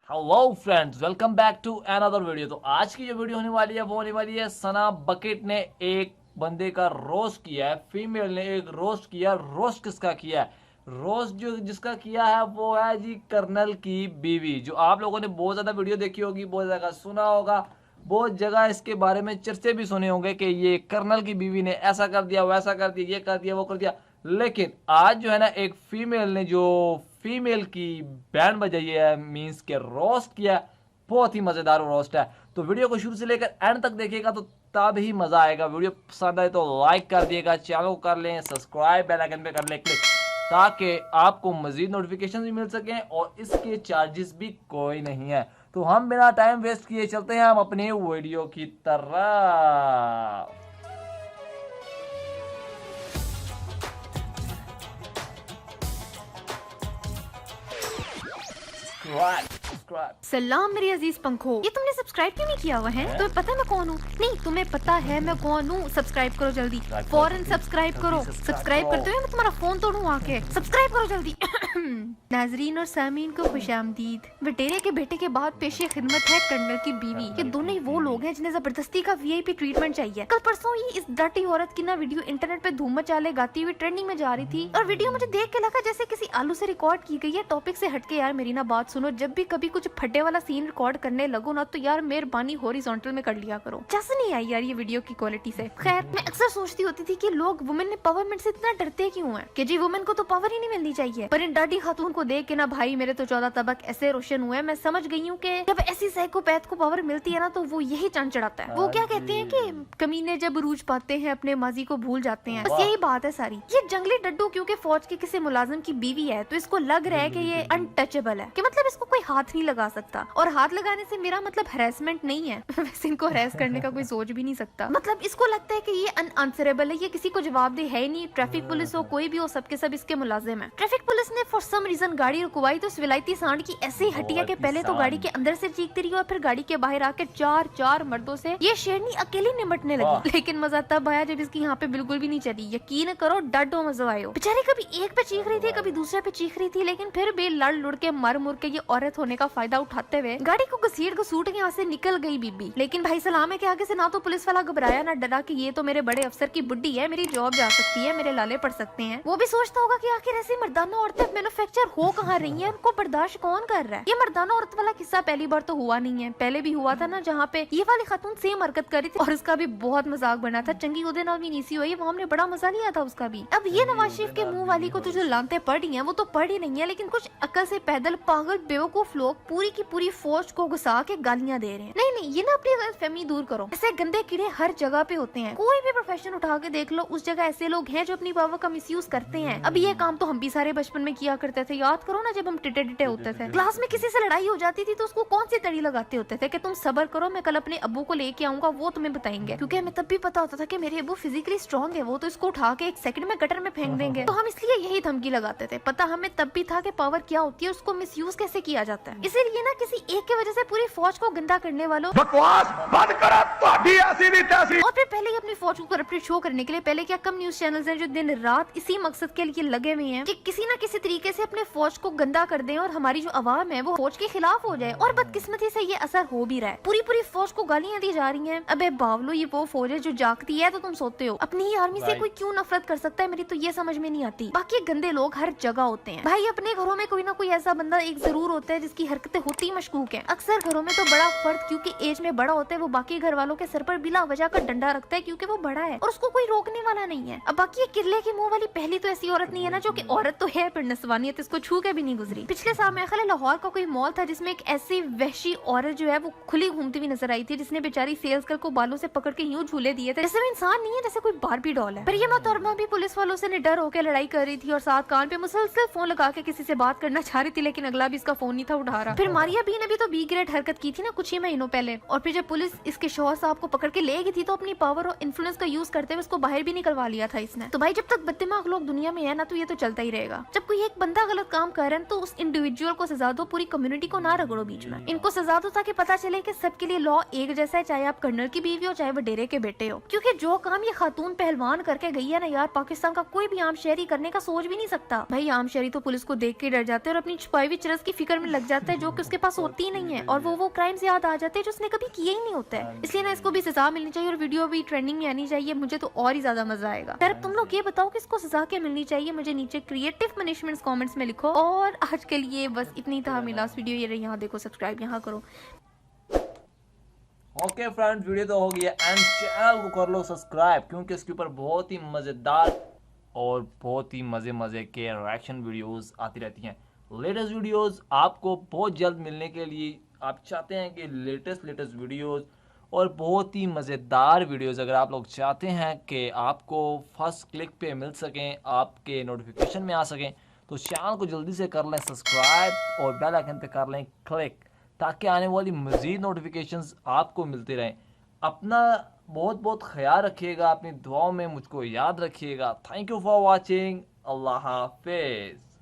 Hello friends, welcome back to another video. तो आज की जो वीडियो होने वाली है वो होने वाली है सना बकेट ने एक बंदे का रोस्ट किया है, फीमेल ने एक रोस्ट किया। रोस्ट किसका किया है? रोस्ट जो जिसका किया है वो है जी कर्नल की बीवी। जो आप लोगों ने बहुत ज्यादा वीडियो देखी होगी, बहुत जगह सुना होगा, बहुत जगह इसके बारे में चर्चे भी सुने होंगे कि ये कर्नल की बीवी ने ऐसा कर दिया, वैसा कर दिया, ये कर दिया, वो कर दिया। लेकिन आज जो है ना, एक फीमेल ने जो फीमेल की बैंड बजाई है, मीन्स के रोस्ट किया। बहुत ही मजेदार रोस्ट है। तो वीडियो को शुरू से लेकर एंड तक देखिएगा तो तब ही मजा आएगा। वीडियो पसंद आए तो लाइक कर दिएगा, चैनल को कर लें सब्सक्राइब, बेल आइकन पे कर लें क्लिक, ताकि आपको मजीद नोटिफिकेशन भी मिल सकें और इसके चार्जेस भी कोई नहीं है। तो हम बिना टाइम वेस्ट किए चलते हैं हम अपने वीडियो की तरफ। सब्सक्राइब। सलाम मेरे अजीज पंखो, ये तुमने सब्सक्राइब क्यों नहीं किया हुआ है? तुम्हें पता है मैं कौन हूँ? नहीं, तुम्हें पता है मैं कौन हूँ? सब्सक्राइब करो जल्दी, फौरन सब्सक्राइब करो। सब्सक्राइब करते हुए मैं तुम्हारा फोन तोड़ूं आके। सब्सक्राइब करो जल्दी। नाजरीन और सामीन को खुशामदीद। बटेरे के बेटे के बाद पेशे खिदमत है कर्नल की बीवी। ये दोनों ही वो लोग हैं जिन्हें जबरदस्ती का वीआईपी ट्रीटमेंट चाहिए। कल परसों ही इस डर्टी औरत की ना वीडियो इंटरनेट पे धूम मचाले गाती हुई ट्रेंडिंग में जा रही थी, और वीडियो मुझे देख के लगा जैसे किसी आलू से रिकॉर्ड की गई है। टॉपिक से हटके यार मेरी ना बात सुनो, जब भी कभी कुछ फटे वाला सीन रिकॉर्ड करने लगो ना तो यार मेहरबानी हॉरिजॉन्टल में कर लिया करो। जैसे नहीं आई यार ये वीडियो की क्वालिटी से। खैर, मैं अक्सर सोचती होती थी कि लोग वुमेन एम्पावरमेंट से इतना डरते क्यों हैं, कि जी वुमेन को तो पावर ही नहीं मिलनी चाहिए। पर इन डाडी खातून को देख के ना भाई मेरे तो 14 तबक ऐसे रोशन हुए। मैं समझ गई हूँ कि जब ऐसी साइकोपैथ को पावर मिलती है ना तो वो यही चांद चढ़ाता है। वो क्या कहते हैं कि कमीने जब रूज पाते हैं अपने माजी को भूल जाते हैं। बस यही बात है सारी। ये जंगली डड्डू क्योंकि फौज के किसी मुलाजिम की बीवी है तो इसको लग रहा है कि ये अनटचेबल है, कि मतलब इसको कोई हाथ नहीं लगा सकता। और हाथ लगाने से मेरा मतलब हरेसमेंट नहीं है। वैसे इनको हरेस करने का कोई सोच भी नहीं सकता। मतलब इसको लगता है कि ये अनआंसरेबल है, ये किसी को जवाबदेह है ही नहीं। ट्रैफिक पुलिस हो कोई भी हो, सबके सब इसके मुलाजिम है। ट्रैफिक पुलिस ने फॉर सम रीजन गाड़ी रुकवाई तो विलायती सांड की ऐसी हटिया के पहले तो गाड़ी के अंदर से चीखती रही और फिर गाड़ी के बाहर आके चार मर्दों से ये शेरनी अकेली निमटने लगी। लेकिन मजा तब आया जब इसकी यहाँ पे बिल्कुल भी नहीं चली। यकीन करो डड्डो मजा आयो। बेचारी कभी एक पे चीख रही थी, कभी दूसरे पे चीख रही थी, लेकिन फिर भी लड़ लुड़ के मर मुर के ये औरत होने का फायदा उठाते हुए गाड़ी को घसीट घसूट के यहाँ से निकल गई बीबी। लेकिन भाई सलाम है कि आगे से ना तो पुलिस वाला घबराया ना डरा कि ये तो मेरे बड़े अफसर की बुड्ढी है, मेरी जॉब जा सकती है, मेरे लाले पड़ सकते हैं। वो भी सोचता होगा कि आखिर ऐसी मर्दाना औरतें मैन्युफैक्चर हो कहाँ रही है, उनको बर्दाश्त कौन कर रहा है। ये मर्दाना औरत वाला किस्सा पहली बार तो हुआ नहीं है, पहले भी हुआ था ना, जहाँ पे ये वाली खातून सेम हरकत करी थी और उसका भी बहुत मजाक बना था। चंगी उदे नाल भी नीसी हुई, वो हमने बड़ा मजा लिया था उसका भी। अब ये नवाज शरीफ के मुंह वाली को तो जो लानते पड़ रही है वो तो पड़ ही नहीं है, लेकिन कुछ अकल से पैदल पागल बेवकूफ लोग पूरी की पूरी फौज को घुसा के गालियां दे रहे हैं। नहीं, ये ना अपनी गलतफहमी दूर करो। ऐसे गंदे कीड़े हर जगह पे होते हैं, कोई भी प्रोफेशन उठा के देख लो, उस जगह ऐसे लोग हैं जो अपनी पावर का मिसयूज करते हैं। अब ये काम तो हम भी सारे बचपन में किया करते थे। याद करो ना, जब हम टिटे टिटे होते थे, क्लास में किसी से लड़ाई हो जाती थी तो उसको कौन सी तड़ी लगाते होते थे कि तुम सबर करो, मैं कल अपने अब्बू को लेके आऊंगा, वो तुम्हें बताएंगे। क्योंकि हमें तब भी पता होता था कि मेरे अब्बू फिजिकली स्ट्रॉन्ग है, वो तो इसको उठा के 1 सेकंड में गटर में फेंक देंगे। तो हम इसलिए यही धमकी लगाते थे। पता हमें तब भी था कि पावर क्या होती है, उसको मिसयूज कैसे किया जाता है। इसीलिए ना किसी एक की वजह से पूरी फौज को गंदा करने वालों बकवास बंद करो, ਤੁਹਾਡੀ ऐसी नहीं तैसी। और फिर पहले ही अपनी फौज को करप्टेड शो करने के लिए पहले क्या कम न्यूज चैनल्स हैं जो दिन रात इसी मकसद के लिए लगे हुए हैं कि किसी न किसी तरीके से अपने फौज को गंदा कर दें और हमारी जो आवाम है वो फौज के खिलाफ हो जाए। और बदकिस्मती से ये असर हो भी रहा है। पूरी फौज को गालियां दी जा रही हैं। अबे बावलो, ये वो फौज है जो जागती है तो तुम सोते हो। अपनी ही आर्मी से कोई क्यों नफरत कर सकता है, मेरी तो ये समझ में नहीं आती। बाकी गंदे लोग हर जगह होते हैं भाई। अपने घरों में कोई ना कोई ऐसा बंदा एक जरूर होता है जिसकी हरकतें होती मशकूक है। अक्सर घरों में तो बड़ा फर्द क्योंकि एज में बड़ा होता है, वो बाकी घर वालों के सर पर बिला वजह का डंडा रखता है क्योंकि वो बड़ा है और उसको कोई रोकने वाला नहीं है। अब बाकी ये किरले के मुंह वाली पहली तो ऐसी औरत नहीं है ना, जो कि औरत तो है पर नस्वानियत इसको छू के भी नहीं गुजरी। पिछले साल मेरे ख्याल लाहौर का कोई मॉल था जिसमें एक ऐसी वहशी औरत जो है वो खुली घूमती हुई नजर आई थी, जिसने बेचारी सेल्स गर्ल को बालों से पकड़ के यूं झूले दिए थे जैसे वो इंसान नहीं है, जैसे कोई बारबी डॉल है। पर ये मोहतरमा भी पुलिस वालों से निडर होकर लड़ाई कर रही थी और साथ कान पे मुसलसल फोन लगा के किसी से बात करना चाह रही थी, लेकिन अगला भी इसका फोन नहीं था उठा रहा। फिर मारिया बी ने भी तो बी ग्रेड हरकत की थी ना कुछ ही महीनों पहले, और फिर जब पुलिस इसके शौहर साहब को पकड़ के ले गई थी तो अपनी पावर और इन्फ्लुएंस का यूज करते हुए उसको बाहर भी निकलवा लिया था इसने। तो भाई जब तक बददिमाग लोग दुनिया में है ना तो ये तो चलता ही रहेगा। जब कोई एक एक बंदा गलत काम कर रहा है तो उस इंडिविजुअल को सजा दो, पूरी कम्युनिटी को ना रगड़ो बीच में। इनको सजा दो ताकि पता चले कि सबके लिए लॉ एक जैसा है, चाहे आप कर्नल की बीवी हो चाहे वो डेरे के बेटे हो। क्योंकि जो काम ये खातून पहलवान करके गई है ना यार, पाकिस्तान का कोई भी आम शहरी करने का सोच भी नहीं सकता। भाई आम शहरी तो पुलिस को देख के डर जाते हैं और अपनी छुपाई हुई चरस की फिक्र में लग जाता है जो कि उसके पास होती ही नहीं है, और वो क्राइम्स याद आ जाते हैं जो उसने कभी किए ही नहीं होते हैं। इसलिए ना इसको भी सजा मिलनी चाहिए और वीडियो भी ट्रेंडिंग में आनी चाहिए, मुझे तो और ही ज्यादा मजा आएगा। यार तुम लोग ये बताओ कि इसको सजा क्या मिलनी चाहिए, मुझे नीचे क्रिएटिव पनिशमेंट्स कमेंट्स में लिखो। और आज के लिए बस इतनी था मेरी लास्ट वीडियो। ये रही, यहाँ देखो, सब्सक्राइब यहाँ करो। ओके फ्रेंड्स, वीडियो तो हो गई है एंड चैनल को कर लो सब्सक्राइब, क्योंकि इसके ऊपर बहुत ही मज़ेदार और बहुत ही मज़े के रिएक्शन वीडियोस आती रहती हैं। लेटेस्ट वीडियोस आपको बहुत जल्द मिलने के लिए आप चाहते हैं कि लेटेस्ट वीडियोस और बहुत ही मज़ेदार वीडियोस अगर आप लोग चाहते हैं कि आपको फर्स्ट क्लिक पे मिल सकें, आपके नोटिफिकेशन में आ सकें, तो चैनल को जल्दी से कर लें सब्सक्राइब और बेल आइकन पे कर लें क्लिक, ताकि आने वाली मज़ीद नोटिफिकेशंस आपको मिलते रहें। अपना बहुत ख्याल रखिएगा, अपनी दुआओं में मुझको याद रखिएगा। Thank you for watching. अल्लाह हाफिज़।